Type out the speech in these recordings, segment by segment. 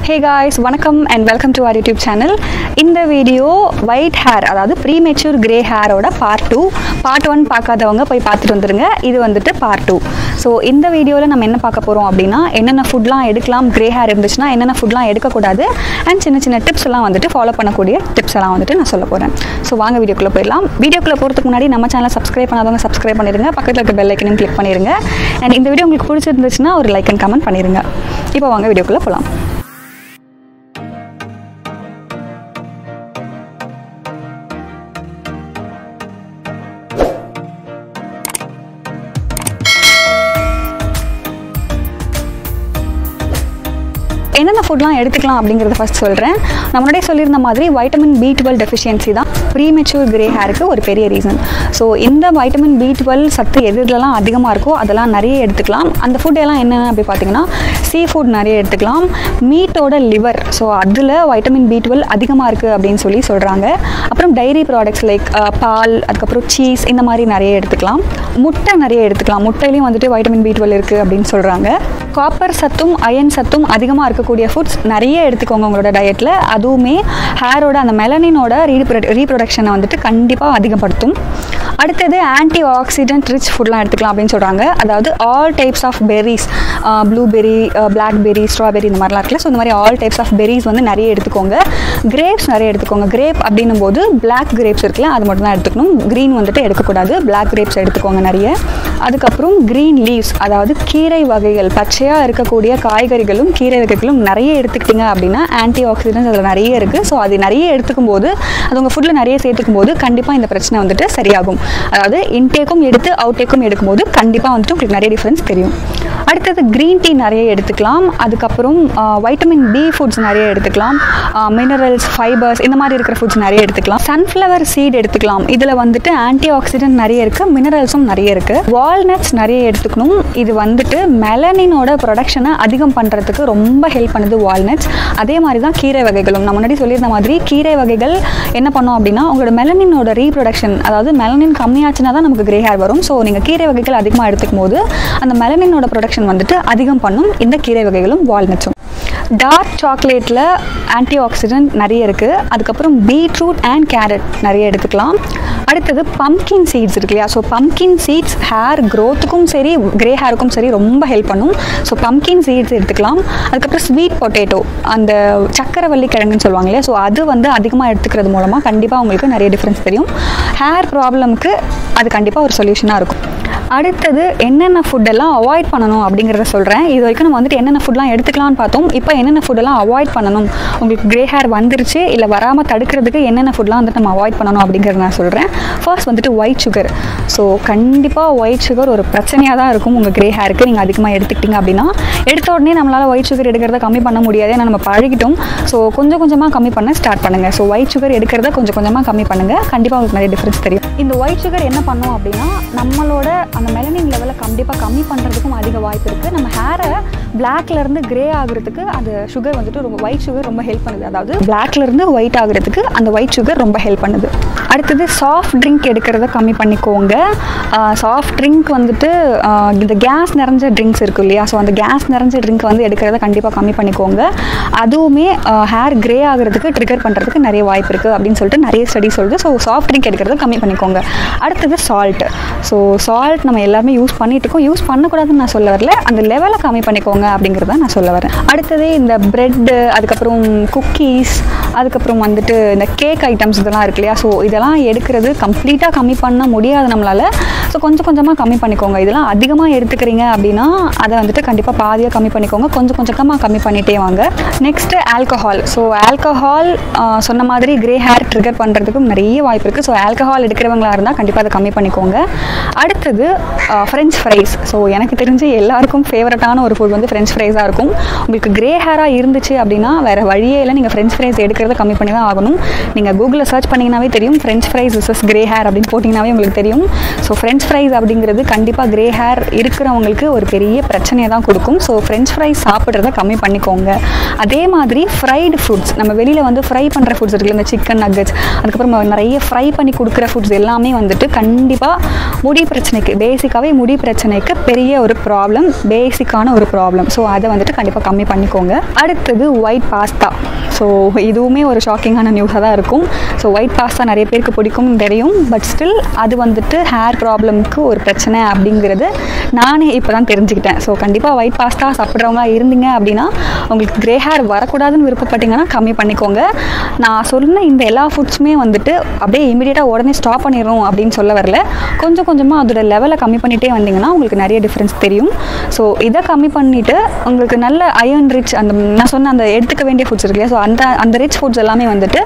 Hey guys, welcome and welcome to our YouTube channel. In the video, white hair, அதாவது premature grey hair ஓட part 2. Part 1 பார்க்காதவங்க போய் பார்த்துட்டு வந்துருங்க. இது வந்துட்டு part 2. ஸோ இந்த வீடியோவில் நம்ம என்ன பார்க்க போகிறோம் அப்படின்னா என்னென்ன ஃபுட்லாம் எடுக்கலாம், கிரே ஹேர் இருந்துச்சுன்னா என்னென்ன ஃபுட்லாம் எடுக்கக்கூடாது அண்ட் சின்ன சின்ன டிப்ஸ் எல்லாம் வந்துட்டு ஃபாலோ பண்ணக்கூடிய டிப்ஸ் எல்லாம் வந்துட்டு நான் சொல்ல போகிறேன். ஸோ வாங்க வீடியோக்குள்ளே போயிடலாம். வீடியோக்குள்ளே போகிறதுக்கு முன்னாடி நம்ம சேனலை சப்ஸ்கிரைப் பண்ணாதவங்க சப்ஸ்கிரைப் பண்ணிடுங்க, பக்கத்தில் இருக்க பெல் ஐக்கனையும் கிளிக் பண்ணிடுங்க. அண்ட் இந்த வீடியோ உங்களுக்கு பிடிச்சிருந்துச்சுன்னா ஒரு லைக் அண்ட் கமெண்ட் பண்ணிடுங்க. இப்போ வாங்க வீடியோக்குள்ளே போகலாம். என்னென்ன ஃபுட்லாம் எடுத்துக்கலாம் அப்படிங்கிறத ஃபர்ஸ்ட் சொல்கிறேன். நான் முன்னாடியே சொல்லியிருந்த மாதிரி வைட்டமின் B12 டெஃபிஷியன்சி தான் ப்ரீமெச்சூர் கிரே ஹேருக்கு ஒரு பெரிய ரீசன். ஸோ இந்த வைட்டமின் B12 சத்து எதுலலாம் அதிகமாக இருக்கோ அதெல்லாம் நிறைய எடுத்துக்கலாம். அந்த ஃபுட் எல்லாம் என்னென்ன அப்படி பார்த்தீங்கன்னா சீ ஃபுட் நிறைய எடுத்துக்கலாம், மீட்டோட லிவர், ஸோ அதில் வைட்டமின் B12 அதிகமாக இருக்குது அப்படின்னு சொல்லி சொல்கிறாங்க. அப்புறம் டைரி ப்ராடக்ட்ஸ் லைக் பால், அதுக்கப்புறம் சீஸ், இந்த மாதிரி நிறைய எடுத்துக்கலாம். முட்டை நிறைய எடுத்துக்கலாம், முட்டையிலையும் வந்துட்டு வைட்டமின் B12 இருக்குது அப்படின்னு சொல்கிறாங்க. காப்பர் சத்தும் அயன் சத்தும் அதிகமாக இருக்கக்கூடிய ஃபுட்ஸ் நிறைய எடுத்துக்கோங்க உங்களோட டயட்டில். அதுவுமே ஹேரோட அந்த மெலனினோட ரீப்ரொடக்ஷனை வந்துட்டு கண்டிப்பாக அதிகப்படுத்தும். அடுத்தது ஆன்டி ஆக்சிடென்ட் ரிச் ஃபுட்லாம் எடுத்துக்கலாம் அப்படின்னு சொல்கிறாங்க. அதாவது all types of berries, blueberry, blackberry, strawberry, இந்த மாதிரிலாம் இருக்குல்ல. ஸோ இந்த மாதிரி ஆல் டைப்ஸ் ஆஃப் பெர்ரிஸ் வந்து நிறைய எடுத்துக்கோங்க. கிரேப்ஸ் நிறைய எடுத்துக்கோங்க. கிரேப் அப்படின்னும் போது பிளாக் கிரேப்ஸ் இருக்குல்ல, அது மட்டும் தான் எடுத்துக்கணும். க்ரீன் வந்துட்டு எடுக்கக்கூடாது. பிளாக் கிரேப்ஸ் எடுத்துக்கோங்க நிறைய. அதுக்கப்புறம் க்ரீன் லீவ்ஸ், அதாவது கீரை வகைகள், பச்சையாக இருக்கக்கூடிய காய்கறிகளும் கீரை வகைகளும் நிறைய எடுத்துக்கிட்டிங்க அப்படின்னா ஆன்டி ஆக்சிடென்ட்ஸ் அதில் நிறைய இருக்குது. ஸோ அது நிறைய எடுத்துக்கும் போது, அது உங்கள் ஃபுட்டில் நிறைய சேர்த்துக்கும் போது கண்டிப்பாக இந்த பிரச்சனை வந்துட்டு சரியாகும். அதாவது இன்டேக்கும் எடுத்து அவுட்டேக்கும் எடுக்கும்போது கண்டிப்பாக வந்துட்டு உங்களுக்கு நிறைய டிஃப்ரென்ஸ் தெரியும். அடுத்தது க்ரீன் டீ நிறைய எடுத்துக்கலாம். அதுக்கப்புறம் வைட்டமின் B ஃபுட்ஸ் நிறைய எடுத்துக்கலாம். மினரல்ஸ், ஃபைபர்ஸ், இந்த மாதிரி இருக்கிற ஃபுட்ஸ் நிறைய எடுத்துக்கலாம். சன்ஃப்ளவர் சீட் எடுத்துக்கலாம். இதில் வந்துட்டு ஆன்டி ஆக்சிடென்ட் நிறைய இருக்குது, மினரல்ஸும் நிறைய இருக்குது. வால்நட்ஸ் நிறைய எடுத்துக்கணும். இது வந்துட்டு மெலனினோட ப்ரொடக்ஷனை அதிகம் பண்ணுறதுக்கு ரொம்ப ஹெல்ப் பண்ணுது வால்நட்ஸ். அதே மாதிரி தான் கீரை வகைகளும். நான் முன்னாடி சொல்லியிருந்த மாதிரி கீரை வகைகள் என்ன பண்ணோம் அப்படின்னா உங்களோட மெலனினோட ரீப்ரொடக்ஷன், அதாவது மெலனின் கம்மியாச்சுன்னா தான் நமக்கு கிரே ஹேர் வரும். ஸோ நீங்கள் கீரை வகைகள் அதிகமாக எடுத்துக்கும் போது அந்த மெலனினோட ப்ரொடக்ஷன் வந்துட்டு அதிகம் பண்ணும் இந்த கீரை வகைகளும் வால்நட்ஸும். டார்க் சாக்லேட்டில் ஆன்டி ஆக்சிடென்ட் நிறைய இருக்குது. அதுக்கப்புறம் பீட்ரூட் அண்ட் கேரட் நிறைய எடுத்துக்கலாம். அடுத்தது பம்கின் சீட்ஸ் இருக்கு இல்லையா, ஸோ பம்கின் சீட்ஸ் ஹேர் க்ரோத்துக்கும் சரி கிரே ஹேருக்கும் சரி ரொம்ப ஹெல்ப் பண்ணும். ஸோ பம்கின் சீட்ஸ் எடுத்துக்கலாம். அதுக்கப்புறம் ஸ்வீட் பொட்டேட்டோ, அந்த சக்கரவள்ளி கிழங்குன்னு சொல்லுவாங்க இல்லையா, ஸோ அது வந்து அதிகமாக எடுத்துக்கிறது மூலமாக கண்டிப்பாக உங்களுக்கு நிறைய டிஃப்ரென்ஸ் தெரியும். ஹேர் ப்ராப்ளம்க்கு அது கண்டிப்பாக ஒரு சொல்யூஷனாக இருக்கும். அடுத்தது என்னென்ன ஃபுட்டெல்லாம் அவாய்ட் பண்ணணும் அப்படிங்கிறத சொல்கிறேன். இது வரைக்கும் நம்ம வந்துட்டு என்னென்ன ஃபுட்லாம் எடுத்துக்கலாம்னு பார்த்தோம். இப்போ என்னென்ன ஃபுட்டெல்லாம் அவாய்ட் பண்ணணும், உங்களுக்கு கிரே ஹேர் வந்துருச்சு இல்லை வராமல் தடுக்கிறதுக்கு என்னென்ன ஃபுட்லாம் வந்துட்டு நம்ம அவாய்ட் பண்ணணும் அப்படிங்கிறத நான் சொல்கிறேன். ஃபர்ஸ்ட் வந்துட்டு ஒயிட் சுகர். ஸோ கண்டிப்பாக ஒயிட் சுகர் ஒரு பிரச்சனையாக தான் இருக்கும் உங்கள் கிரே ஹேருக்கு. நீங்கள் அதிகமாக எடுத்துக்கிட்டிங்க அப்படின்னா எடுத்த உடனே நம்மளால் ஒயிட் சுகர் எடுக்கிறத கம்மி பண்ண முடியாது, ஏன்னா நம்ம பழகிட்டோம். ஸோ கொஞ்சம் கொஞ்சமாக கம்மி பண்ண ஸ்டார்ட் பண்ணுங்கள். ஸோ ஒயிட் சுகர் எடுக்கிறத கொஞ்சம் கொஞ்சமாக கம்மி பண்ணுங்கள். கண்டிப்பாக உங்களுக்கு நிறைய டிஃப்ரென்ஸ் தெரியும். இந்த ஒயிட் சுகர் என்ன பண்ணோம் அப்படின்னா நம்மளோட அந்த மெலனின் லெவலை கண்டிப்பாக கம்மி பண்ணுறதுக்கும் அதிக வாய்ப்பு இருக்குது. நம்ம ஹேரை பிளாக்லேருந்து கிரே ஆகிறதுக்கு அந்த சுகர் வந்துட்டு ரொம்ப ஒயிட் சுகர் ரொம்ப ஹெல்ப் பண்ணுது. அதாவது பிளாக்லேருந்து ஒயிட் ஆகிறதுக்கு அந்த ஒயிட் சுகர் ரொம்ப ஹெல்ப் பண்ணுது. அடுத்தது சாஃப்ட் ட்ரிங்க் எடுக்கிறத கம்மி பண்ணிக்கோங்க. சாஃப்ட் ட்ரிங்க் வந்துட்டு இந்த கேஸ் நிறைஞ்ச ட்ரிங்க்ஸ் இருக்குது இல்லையா, ஸோ அந்த கேஸ் நிறைஞ்ச ட்ரிங்க் வந்து எடுக்கிறத கண்டிப்பாக கம்மி பண்ணிக்கோங்க. அதுவுமே ஹேர் கிரே ஆகிறதுக்கு ட்ரிகர் பண்ணுறதுக்கு நிறைய வாய்ப்பு இருக்குது அப்படின்னு சொல்லிட்டு நிறைய ஸ்டடி சொல்லுது. ஸோ சாஃப்ட் ட்ரிங்க் எடுக்கிறத கம்மி பண்ணிக்கோங்க. அடுத்தது சால்ட். ஸோ சால்ட் நம்ம எல்லாருமே யூஸ் பண்ணிட்டு இருக்கோம், யூஸ் பண்ணக்கூடாதுன்னு நான் சொல்ல வரல, அந்த லெவலை கம்மி பண்ணிக்கோங்க அப்படிங்கிறத நான் சொல்ல வரேன். அடுத்தது இந்த பிரெட்டு, அதுக்கப்புறம் குக்கீஸ், அதுக்கப்புறம் வந்துட்டு இந்த கேக் ஐட்டம்ஸ் இதெல்லாம் இருக்கு இல்லையா, ஸோ இதெல்லாம் எடுக்கிறது கம்ப்ளீட்டாக கம்மி பண்ண முடியாது நம்மளால். ஸோ கொஞ்சம் கொஞ்சமாக கம்மி பண்ணிக்கோங்க. இதெல்லாம் அதிகமாக எடுத்துக்கிறீங்க அப்படின்னா அதை வந்துட்டு கண்டிப்பாக பாதியாக கம்மி பண்ணிக்கோங்க. கொஞ்சம் கொஞ்சமாக கம்மி பண்ணிகிட்டே வாங்க. Next alcohol. ஸோ ஆல்கஹால் சொன்ன மாதிரி கிரே ஹேர் ட்ரிகர் பண்ணுறதுக்கும் நிறைய வாய்ப்பு இருக்குது. ஸோ ஆல்கஹால் எடுக்கிறவங்களா இருந்தால் கண்டிப்பாக அதை கம்மி பண்ணிக்கோங்க. அடுத்தது ஃப்ரெஞ்ச் ஃப்ரைஸ். ஸோ எனக்கு தெரிஞ்சு எல்லாருக்கும் ஃபேவரட்டான ஒரு ஃபுட் வந்து ஃப்ரெஞ்ச் ஃப்ரைஸாக இருக்கும். உங்களுக்கு கிரே ஹேராக இருந்துச்சு அப்படின்னா வேறு வழியே இல்லை, நீங்கள் ஃப்ரெஞ்ச் ஃப்ரைஸ் எடுக்கிறத கம்மி பண்ணி தான் ஆகணும். நீங்கள் கூகுளில் சர்ச் பண்ணிங்கனாவே தெரியும் French fries versus grey hair அப்படின்னு போட்டிங்கனாவே உங்களுக்கு தெரியும். ஸோ ஃப்ரெஞ்ச் ஃப்ரைஸ் அப்படிங்கிறது கண்டிப்பாக கிரே ஹேர் இருக்கிறவங்களுக்கு ஒரு பெரிய பிரச்சனையை தான் கொடுக்கும். ஸோ ஃப்ரெஞ்ச் ஃப்ரைஸ் சாப்பிட்றத கம்மி பண்ணிக்கோங்க. அதே மாதிரி ஃப்ரைடு ஃபுட்ஸ், நம்ம வெளியில் வந்து ஃப்ரை பண்ணுற ஃபுட்ஸ் இருக்குல்ல, இந்த சிக்கன் நக்கட்ஸ், அதுக்கப்புறம் நிறைய ஃப்ரை பண்ணி கொடுக்குற ஃபுட்ஸ் எல்லாமே வந்துட்டு கண்டிப்பாக முடி பிரச்சனைக்கு, பேசிக்காகவே முடி பிரச்சனைக்கு பெரிய ஒரு ப்ராப்ளம், பேசிக்கான ஒரு ப்ராப்ளம். ஸோ அதை வந்துட்டு கண்டிப்பாக கம்மி பண்ணிக்கோங்க. அடுத்தது ஒயிட் பாஸ்தா. ஸோ இதுவுமே ஒரு ஷாக்கிங்கான நியூஸாக தான் இருக்கும். ஸோ ஒயிட் பாஸ்தா நிறைய பேருக்கு பிடிக்கும்னு தெரியும். பட் ஸ்டில் அது வந்துட்டு ஹேர் ப்ராப்ளம்க்கு ஒரு பிரச்சனை அப்படிங்கிறது நானே இப்போ தான் தெரிஞ்சுக்கிட்டேன். ஸோ கண்டிப்பாக ஒயிட் பாஸ்தா சாப்பிட்றவங்க இருந்தீங்க அப்படின்னா, உங்களுக்கு கிரே ஹேர் வரக்கூடாதுன்னு விருப்பப்பட்டீங்கன்னா கம்மி பண்ணிக்கோங்க. நான் சொன்ன இந்த எல்லா ஃபுட்ஸுமே வந்துட்டு அப்படியே இமீடியட்டாக உடனே ஸ்டாப் பண்ணிடணும் அப்படின்னு சொல்ல வரல. கொஞ்சம் கொஞ்சமாக அதோட லெவலை கம்மி பண்ணிகிட்டே வந்தீங்கன்னா உங்களுக்கு நிறைய டிஃப்ரென்ஸ் தெரியும். ஸோ இதை கம்மி பண்ணிவிட்டு உங்களுக்கு நல்ல அயர்ன் ரிச், அந்த நான் சொன்ன அந்த எடுத்துக்க வேண்டிய ஃபுட்ஸ் இருக்கு இல்லையா, ஸோ அந்த ரிச் ஃபுட்ஸ் எல்லாமே வந்துட்டு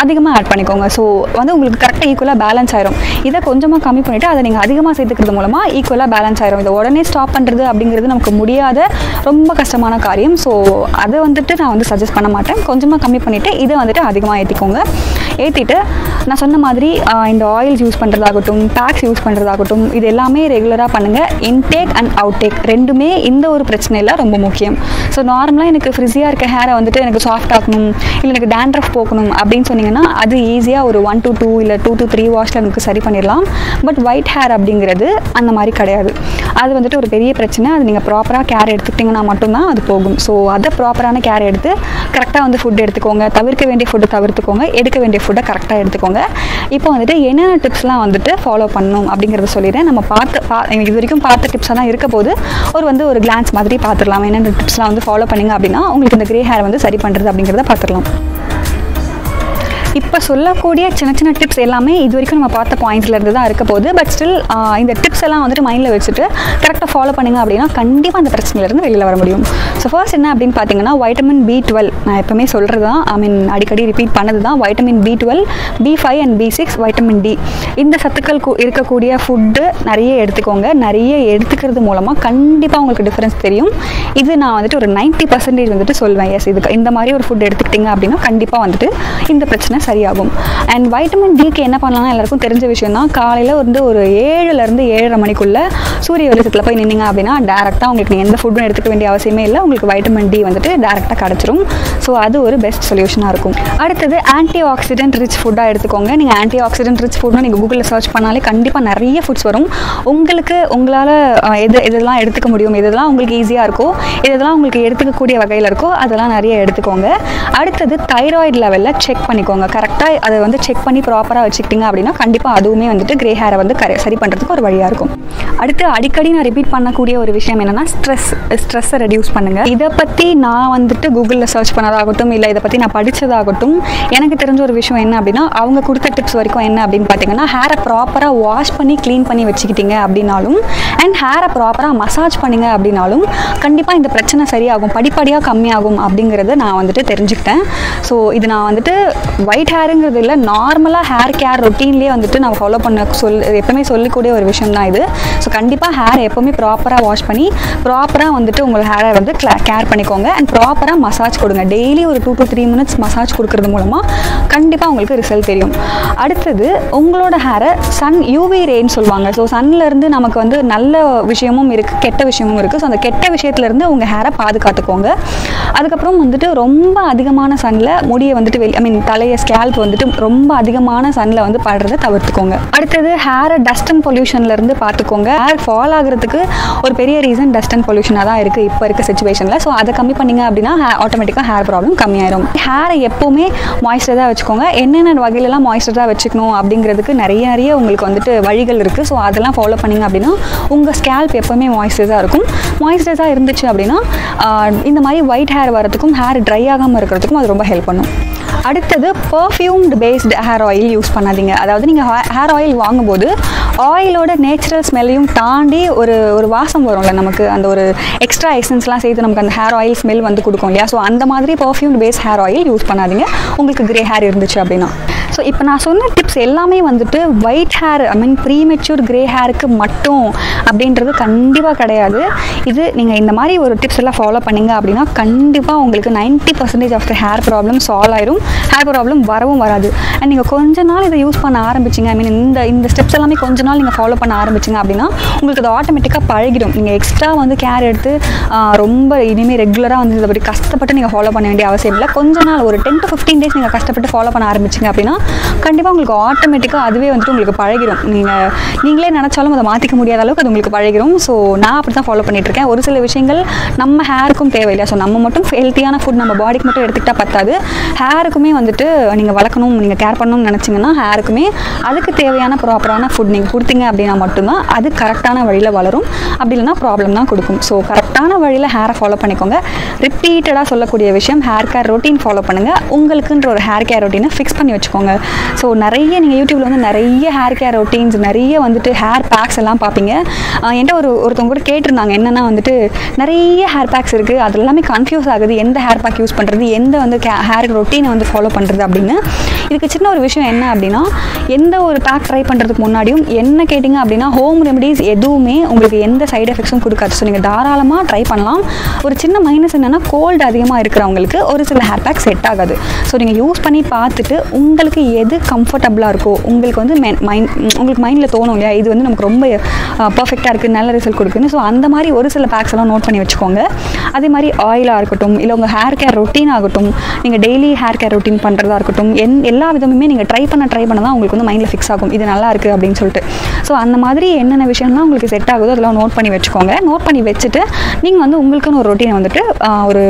அதிகமாக ஆட் பண்ணிக்கோங்க. ஸோ வந்து உங்களுக்கு கரெக்டாக ஈக்குவலாக பேலன்ஸ் ஆயிரும். இதை கொஞ்சமாக கம்மி பண்ணிவிட்டு அதை நீங்கள் அதிகமாக சேர்த்துக்கிறது மூலமாக ஈக்குவலாக பேலன்ஸ் ஆயிரும். இதை உடனே ஸ்டாப் பண்ணுறது அப்படிங்கிறது நமக்கு முடியாத ரொம்ப கஷ்டமான காரியம். ஸோ அதை வந்துட்டு நான் வந்து சஜஸ்ட் பண்ண மாட்டேன். கொஞ்சமாக கம்மி பண்ணிவிட்டு இதை வந்துட்டு அதிகமாக ஏற்றிக்கோங்க. ஏற்றிட்டு நான் சொன்ன மாதிரி இந்த ஆயில்ஸ் யூஸ் பண்ணுறதாகட்டும், பேக்ஸ் யூஸ் பண்ணுறதாகட்டும், இது எல்லாமே ரெகுலராக பண்ணுங்கள். இன்டேக் அண்ட் அவுட்டேக் ரெண்டுமே இந்த ஒரு பிரச்சனையில் ரொம்ப முக்கியம். ஸோ நார்மலாக எனக்கு ஃப்ரிஸியாக இருக்க ஹேரை வந்துட்டு எனக்கு சாஃப்ட் ஆக்கணும், இல்லை எனக்கு டேண்ட்ரஃப் போக்கணும் அப்படின்னு சொன்னீங்கன்னா அது ஈஸியாக ஒரு 1 to 2 இல்லை 2 to 3 வாஷில் எனக்கு சரி பண்ணிடலாம். பட் ஒயிட் ஹேர் அப்படிங்கிறது அந்த மாதிரி கிடையாது. அது வந்துட்டு ஒரு பெரிய பிரச்சனை. அது நீங்கள் ப்ராப்பராக கேர் எடுத்துக்கிட்டிங்கன்னா மட்டும்தான் அது போகும். ஸோ அதை ப்ராப்பரான கேர் எடுத்து கரெக்டாக வந்து ஃபுட் எடுத்துக்கோங்க. தவிர்க்க வேண்டிய ஃபுட்டை தவிர்த்துக்கோங்க, எடுக்க வேண்டிய ஃபுட்டை கரெக்டாக எடுத்துக்கோங்க. இப்போ வந்துட்டு என்னென்ன டிப்ஸ்லாம் வந்துட்டு ஃபாலோ பண்ணணும் அப்படிங்கிறத சொல்லிடுறேன். நம்ம இது வரைக்கும் பார்த்த டிப்ஸாக தான் இருக்க போது ஒரு கிளான்ஸ் மாதிரி பார்த்துடலாம். என்னென்ன டிப்ஸ்லாம் வந்து ஃபாலோ பண்ணிங்க அப்படின்னா உங்களுக்கு இந்த கிரே ஹேர் வந்து சரி பண்ணுறது அப்படிங்கிறத பார்த்துடலாம். இப்போ சொல்லக்கூடிய சின்ன சின்ன டிப்ஸ் எல்லாமே இது வரைக்கும் நம்ம பார்த்த பாயிண்ட்ஸ்லேருந்து தான் இருக்க போகுது. பட் ஸ்டில் இந்த டிப்ஸ் எல்லாம் வந்துட்டு மைண்டில் வச்சுட்டு கரெக்டாக ஃபாலோ பண்ணுங்க அப்படின்னா கண்டிப்பாக அந்த பிரச்சனையிலேருந்து வெளியில் வர முடியும். ஸோ ஃபர்ஸ்ட் என்ன அப்படின்னு பார்த்தீங்கன்னா வைட்டமின் B12. நான் எப்பவுமே சொல்கிறது தான், அடிக்கடி ரிப்பீட் பண்ணது தான், vitamin B12, B5 and B6, vitamin D. இந்த சத்துக்கள் இருக்கக்கூடிய ஃபுட்டு நிறைய எடுத்துக்கோங்க. நிறைய எடுத்துக்கிறது மூலமாக கண்டிப்பாக உங்களுக்கு டிஃப்ரென்ஸ் தெரியும். இது நான் வந்துட்டு ஒரு 90% வந்துட்டு சொல்வேன். எஸ், இதுக்கு இந்த மாதிரி ஒரு ஃபுட் எடுத்துக்கிட்டிங்க அப்படின்னா கண்டிப்பாக வந்துட்டு இந்த பிரச்சனை சரியாகும். அண்ட் வைட்டமின் டிக்கு என்ன பண்ணலாம்னா எல்லாருக்கும் தெரிஞ்ச விஷயம் தான். காலையில் வந்து ஒரு 7லேருந்து 7:30 மணிக்குள்ளே சூரிய வெளிச்சத்தில் போய் நின்னீங்க அப்படின்னா டேரெக்டாக உங்களுக்கு நீங்கள் எந்த ஃபுட்டும் எடுத்துக்க வேண்டிய அவசியமே இல்லை. உங்களுக்கு வைட்டமின் டி வந்துட்டு டேரெக்டாக கிடச்சிரும். ஸோ அது ஒரு பெஸ்ட் சொல்யூஷனாக இருக்கும். அடுத்தது ஆன்டி ஆக்சிடென்ட் ரிச் ஃபுட்டாக எடுத்துக்கோங்க. நீங்கள் ஆன்டி ஆக்சிடென்ட் ரிச் ஃபுட்னா நீங்கள் கூகுளில் சர்ச் பண்ணாலே கண்டிப்பாக நிறைய ஃபுட்ஸ் வரும். உங்களால் எதெல்லாம் எடுத்துக்க முடியும், எதெல்லாம் உங்களுக்கு ஈஸியாக இருக்கோ, எதெல்லாம் உங்களுக்கு எடுத்துக்கக்கூடிய வகையில் இருக்கோ அதெல்லாம் நிறைய எடுத்துக்கோங்க. அடுத்தது தைராய்டு லெவலில் செக் பண்ணிக்கோங்க. கரெக்டாக அதை வந்து செக் பண்ணி ப்ராப்பராக வச்சுக்கிட்டிங்க அப்படின்னா கண்டிப்பாக அதுவுமே வந்துட்டு கிரே ஹேரை வந்து சரி பண்ணுறதுக்கு ஒரு வழியாக இருக்கும். அடுத்து அடிக்கடி நான் ரிப்பீட் பண்ணக்கூடிய ஒரு விஷயம் என்னென்னா ஸ்ட்ரெஸ்ஸை ரெடியூஸ் பண்ணுங்கள். இதை பற்றி நான் வந்துட்டு கூகுளில் சர்ச் பண்ணதாகட்டும், இல்லை இதை பற்றி நான் படித்ததாகட்டும், எனக்கு தெரிஞ்ச ஒரு விஷயம் என்ன அப்படின்னா அவங்க கொடுத்த டிப்ஸ் வரைக்கும் என்ன அப்படின்னு பார்த்தீங்கன்னா ஹேரை ப்ராப்பராக வாஷ் பண்ணி க்ளீன் பண்ணி வச்சுக்கிட்டிங்க அப்படின்னாலும் அண்ட் ஹேரை ப்ராப்பராக மசாஜ் பண்ணிங்க அப்படின்னாலும் கண்டிப்பாக இந்த பிரச்சனை சரியாகும், படிப்படியாக கம்மியாகும் அப்படிங்கிறத நான் வந்துட்டு தெரிஞ்சுக்கிட்டேன். ஸோ இது நான் வந்துட்டு ஒயிட் ஹேருங்கிறது இல்லை, நார்மலாக ஹேர் கேர் ரொட்டீன்லேயே வந்துட்டு நான் ஃபாலோ பண்ண எப்பவுமே சொல்லக்கூடிய ஒரு விஷயம் தான் இது. ஸோ கண்டிப்பாக ஹேரை எப்போவுமே ப்ராப்பராக வாஷ் பண்ணி ப்ராப்பராக வந்துட்டு உங்கள் ஹேரை வந்து கேர் பண்ணிக்கோங்க. அண்ட் ப்ராப்பராக மசாஜ் கொடுங்க. டெய்லி ஒரு 2 to 3 minutes மசாஜ் கொடுக்கறது மூலமாக கண்டிப்பாக உங்களுக்கு ரிசல்ட் தெரியும். அடுத்தது உங்களோட ஹேரை UV ரேன்னு சொல்லுவாங்க. ஸோ சன்லேருந்து நமக்கு வந்து நல்ல விஷயமும் இருக்குது, கெட்ட விஷயமும் இருக்குது. ஸோ அந்த கெட்ட விஷயத்துலேருந்து உங்கள் ஹேரை பாதுகாத்துக்கோங்க. அதுக்கப்புறம் வந்துட்டு ரொம்ப அதிகமான சன்னில் முடியை வந்துட்டு தலையை ஸ்கேல்ப் வந்துட்டு ரொம்ப அதிகமான சன்னில் வந்து படுறதை தவிர்த்துக்கோங்க. அடுத்தது ஹேரை டஸ்ட் அண்ட் பொல்யூஷன்லேருந்து பார்த்துக்கோங்க. ஹேர் ஃபால் ஆகிறதுக்கு ஒரு பெரிய ரீசன் டஸ்ட் அண்ட் பொல்யூஷனாக தான் இருக்குது இப்போ இருக்க சிச்சுவேஷனில். ஸோ அதை கம்மி பண்ணிங்க அப்படின்னா ஆட்டோமேட்டிக்காக ஹேர் ப்ராப்ளம் கம்மியாயிரும். ஹேரை எப்போவுமே மாய்ஸ்சராக வச்சுக்கோங்க. என்னென்ன வகையிலலாம் மாய்ஸ்சராக வச்சுக்கணும் அப்படிங்கிறதுக்கு நிறைய உங்களுக்கு வந்துட்டு வழிகள் இருக்குது. ஸோ அதெல்லாம் ஃபாலோ பண்ணிங்க அப்படின்னா உங்கள் ஸ்கேல்ப் எப்போவுமே மாய்ஸ்சராக இருக்கும். மாய்ஸ்சராக இருந்துச்சு அப்படின்னா இந்த மாதிரி ஒயிட் ஹேர் வரதுக்கும் ஹேர் ட்ரை ஆகாமல் இருக்கிறதுக்கும் அது ரொம்ப ஹெல்ப் பண்ணும். அடுத்தது perfumed based hair oil use பண்ணாதீங்க. அதாவது நீங்கள் ஹேர் ஆயில் வாங்கும்போது ஆயிலோட நேச்சுரல் ஸ்மெல்லையும் தாண்டி ஒரு வாசம் வரும்ல நமக்கு, அந்த ஒரு எக்ஸ்ட்ரா எசன்ஸ்லாம் சேர்த்து நமக்கு அந்த ஹேர் ஆயில் ஸ்மெல் வந்து கொடுக்கும் இல்லையா. ஸோ அந்த மாதிரி perfumed paste hair oil use பண்ணாதீங்க உங்களுக்கு கிரே ஹேர் இருந்துச்சு அப்படின்னா. ஸோ இப்போ நான் சொன்ன டிப்ஸ் எல்லாமே வந்துட்டு ஒயிட் ஹேர் ப்ரீமெச்சூர் கிரே ஹேருக்கு மட்டும் அப்படின்றது கண்டிப்பாக கிடையாது. இது நீங்கள் இந்த மாதிரி ஒரு டிப்ஸ் எல்லாம் ஃபாலோ பண்ணிங்க அப்படின்னா கண்டிப்பாக உங்களுக்கு 90% of the hair problem solve ஆயிரும். ஹேர் ப்ராப்ளம் வரவும் வராது. அண்ட் நீங்கள் கொஞ்ச நாள் இதை யூஸ் பண்ண ஆரம்பிச்சிங்க, ஐ மீன் இந்த ஸ்டெப்ஸ் எல்லாமே கொஞ்ச நாள் நீங்கள் ஃபாலோ பண்ண ஆரம்பிச்சிங்க அப்படின்னா உங்களுக்கு அது ஆட்டோமேட்டிக்காக பழகிடும். நீங்கள் எக்ஸ்ட்ரா வந்து கேர் எடுத்து ரொம்ப இனிமேல் ரெகுலராக வந்து இதை பற்றி கஷ்டப்பட்டு நீங்கள் ஃபாலோ பண்ண வேண்டிய அவசியம் இல்லை. கொஞ்ச நாள் ஒரு 10 to 15 days நீங்கள் கஷ்டப்பட்டு ஃபாலோ பண்ண ஆரம்பிச்சிங்க அப்படின்னா கண்டிப்பாக உங்களுக்கு ஆட்டோமேட்டிக்காக அதுவே வந்துட்டு உங்களுக்கு பழகிடும். நீங்களே நினச்சாலும் அதை மாற்றிக்க முடியாத அளவுக்கு அது உங்களுக்கு பழகிடும். ஸோ நான் அப்படி தான் ஃபாலோ பண்ணிகிட்ருக்கேன். ஒரு சில விஷயங்கள் நம்ம ஹேருக்கும் தேவையில்லை. ஸோ நம்ம மட்டும் ஹெல்த்தியான ஃபுட் நம்ம பாடிக்கு மட்டும் எடுத்துக்கிட்டால் பத்தாது, ஹேருக்குமே வந்துட்டு நீங்கள் வளர்க்கணும், நீங்கள் கேர் பண்ணணும்னு நினச்சிங்கன்னா ஹேருக்குமே அதுக்கு தேவையான ப்ராப்பரான ஃபுட் நீங்கள் கொடுத்தீங்க அப்படின்னா மட்டும்தான் அது கரெக்டான வழியில் வளரும். அப்படி இல்லைனா ப்ராப்ளம் தான் கொடுக்கும். ஸோ கரெக்டான வழியில் ஹேரை ஃபாலோ பண்ணிக்கோங்க. ரிப்பீட்டடாக சொல்லக்கூடிய விஷயம், ஹேர் கேர் ரொட்டீன் ஃபாலோ பண்ணுங்கள். உங்களுக்குன்ற ஒரு ஹேர் கேர் ரொட்டீனை ஃபிக்ஸ் பண்ணி வச்சுக்கோங்க. ஸோ நிறைய நீங்கள் யூடியூப்பில் வந்து நிறைய ஹேர் கேர் ரொட்டீன்ஸ், நிறைய வந்துட்டு ஹேர் பேக்ஸ் எல்லாம் பார்ப்பீங்க. என்கிட்ட ஒருத்தவங்க கூட கேட்டிருந்தாங்க, என்னென்னா வந்துட்டு நிறைய ஹேர் பேக்ஸ் இருக்குது, அது எல்லாமே கன்ஃபியூஸ் ஆகுது, எந்த ஹேர் பேக் யூஸ் பண்ணுறது, எந்த வந்து ஹேர் ரொட்டீனை வந்து ஃபாலோ பண்ணுறது அப்படின்னு. இதுக்கு சின்ன ஒரு விஷயம் என்ன அப்படின்னா, எந்த ஒரு பேக் ட்ரை பண்ணுறதுக்கு முன்னாடியும் என்ன கேட்டிங்க அப்படின்னா ஹோம் ரெமடிஸ் எதுவுமே உங்களுக்கு எந்த சைடு எஃபெக்ட்ஸும் கொடுக்காது. ஸோ நீங்கள் தாராளமாக ட்ரை பண்ணலாம். ஒரு சின்ன மைனஸ் என்னென்னா, கோல்டு அதிகமாக இருக்கிறவங்களுக்கு ஒரு சில ஹேர் பேக் செட் ஆகாது. ஸோ நீங்கள் யூஸ் பண்ணி பார்த்துட்டு உங்களுக்கு எது கம்ஃபர்டபுளாக இருக்கோ, உங்களுக்கு வந்து உங்களுக்கு மைண்டில் தோணும் இல்லையா, இது வந்து நமக்கு ரொம்ப பர்ஃபெக்டாக இருக்குது, நல்ல ரிசல்ட் கொடுக்குன்னு. ஸோ அந்த மாதிரி ஒரு சில பேக்ஸ் எல்லாம் நோட் பண்ணி வச்சுக்கோங்க. அதே மாதிரி ஆயிலாக இருக்கட்டும், இல்லை உங்கள் ஹேர் கேர் ரொட்டீன் ஆகட்டும், நீங்கள் டெய்லி ஹேர் கேர் ரொட்டீன் பண்ணுறதா இருக்கட்டும், எல்லா விதமுமே நீங்கள் ட்ரை பண்ண தான் உங்களுக்கு வந்து மைண்டில் ஃபிக்ஸ் ஆகும், இது நல்லா இருக்குது அப்படின்னு சொல்லிட்டு. ஸோ அந்த மாதிரி என்னென்ன விஷயம்லாம் உங்களுக்கு செட் ஆகுதோ அதெல்லாம் நோட் பண்ணி வச்சுக்கோங்க. நோட் பண்ணி வச்சுட்டு நீங்கள் வந்து உங்களுக்குன்னு ஒரு ரொட்டீனை வந்துட்டு ஒரு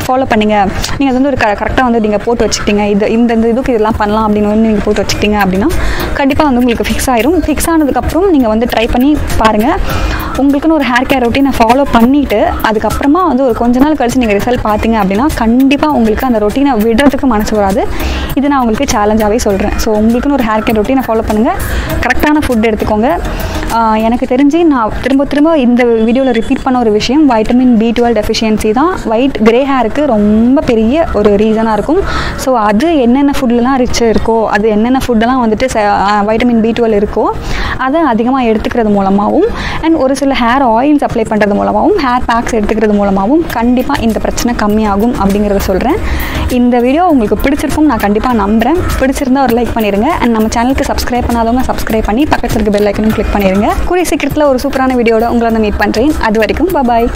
ஃபாலோ பண்ணிங்க. நீங்கள் அது வந்து ஒரு கரெக்டாக வந்து நீங்கள் போட்டு வச்சுக்கிட்டீங்க, இந்த இதுக்கு இதெல்லாம் பண்ணலாம் அப்படின்னு வந்து நீங்கள் போட்டு வச்சுக்கிட்டீங்க அப்படின்னா கண்டிப்பாக வந்து உங்களுக்கு ஃபிக்ஸ் ஆயிரும். ஃபிக்ஸ் ஆனதுக்கப்புறம் நீங்கள் வந்து ட்ரை பண்ணி பாருங்கள். உங்களுக்குன்னு ஒரு ஹேர் கேர் ரொட்டீனை ஃபாலோ பண்ணிவிட்டு அதுக்கப்புறமா வந்து ஒரு கொஞ்ச நாள் கழிச்சு நீங்கள் ரிசல்ட் பார்த்தீங்க அப்படின்னா கண்டிப்பாக உங்களுக்கு அந்த ரொட்டீனை விடுறதுக்கு மனசு வராது. இது நான் உங்களுக்கு சேலஞ்சாகவே சொல்கிறேன். ஸோ உங்களுக்குன்னு ஒரு ஹேர் கேர் ரொட்டீனை ஃபாலோ பண்ணுங்கள், கரெக்டான ஃபுட் எடுத்துக்கோங்க. எனக்கு தெரிஞ்சு நான் திரும்ப இந்த வீடியோவில் ரிப்பீட் பண்ண ஒரு விஷயம், வைட்டமின் B12 டெஃபிஷியன்சி தான் கிரே ஹேருக்கு ரொம்ப பெரிய ஒரு ரீசனாக இருக்கும். ஸோ அது என்னென்ன ஃபுட்லாம் ரிச் இருக்கோ, அது என்னென்ன ஃபுட்டெல்லாம் வந்துட்டு வைட்டமின் B12 இருக்கோ அதை அதிகமாக எடுத்துக்கிறது மூலமாகவும், அண்ட் ஒரு சில ஹேர் ஆயில்ஸ் அப்ளை பண்ணுறது மூலமாகவும், ஹேர் பேக்ஸ் எடுத்துக்கிறது மூலமாகவும் கண்டிப்பாக இந்த பிரச்சனை கம்மியாகும் அப்படிங்கிறத சொல்கிறேன். இந்த வீடியோ உங்களுக்கு பிடிச்சிருக்கும் நான் கண்டிப்பாக நம்புகிறேன். பிடிச்சிருந்தா ஒரு லைக் பண்ணிடுங்க. அண்ட் நம்ம சேனலுக்கு சப்ஸ்கிரைப் பண்ணாதவங்க சப்ஸ்கிரைப் பண்ணி பக்கத்தில் இருக்க பெல் ஐக்கனும் கிளிக் பண்ணிடுங்க. கூடிய சீக்கிரத்தில் ஒரு சூப்பரான வீடியோட உங்களை நான் மீட் பண்ணுறேன். அது வரைக்கும் பாய்.